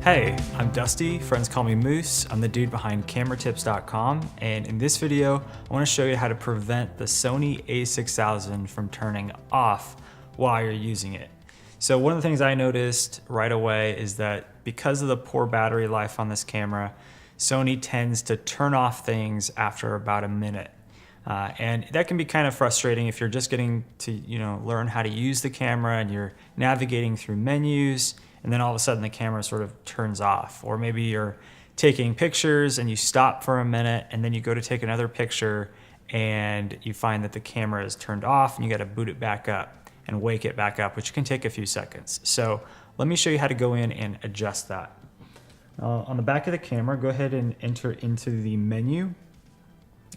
Hey, I'm Dusty, friends call me Moose. I'm the dude behind cameratips.com, and in this video, I want to show you how to prevent the Sony a6000 from turning off while you're using it. So one of the things I noticed right away is that because of the poor battery life on this camera, Sony tends to turn off things after about a minute. And that can be kind of frustrating if you're just getting to learn how to use the camera and you're navigating through menus, and then all of a sudden the camera sort of turns off. Or maybe you're taking pictures and you stop for a minute and then you go to take another picture and you find that the camera is turned off and you got to boot it back up and wake it back up, which can take a few seconds. So let me show you how to go in and adjust that. On the back of the camera, go ahead and enter into the menu.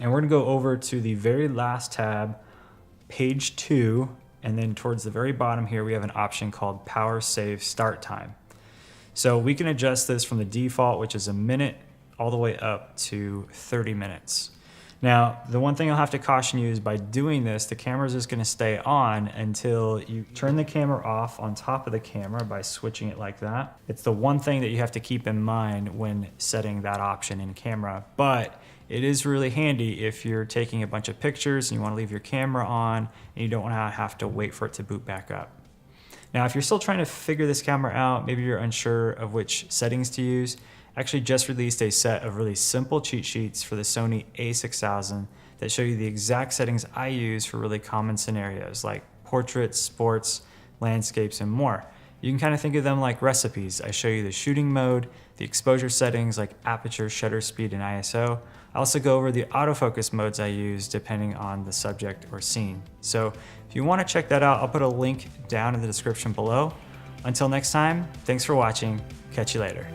And we're gonna go over to the very last tab, page 2, and then towards the very bottom here, we have an option called Power Save Start Time. So we can adjust this from the default, which is a minute, all the way up to 30 minutes. Now, the one thing I'll have to caution you is by doing this, the camera is just gonna stay on until you turn the camera off on top of the camera by switching it like that. It's the one thing that you have to keep in mind when setting that option in camera, but it is really handy if you're taking a bunch of pictures and you wanna leave your camera on and you don't wanna have to wait for it to boot back up. Now, if you're still trying to figure this camera out, maybe you're unsure of which settings to use, I actually just released a set of really simple cheat sheets for the Sony a6000 that show you the exact settings I use for really common scenarios like portraits, sports, landscapes, and more. You can kind of think of them like recipes. I show you the shooting mode, the exposure settings like aperture, shutter speed, and ISO. I also go over the autofocus modes I use depending on the subject or scene. So if you want to check that out, I'll put a link down in the description below. Until next time, thanks for watching. Catch you later.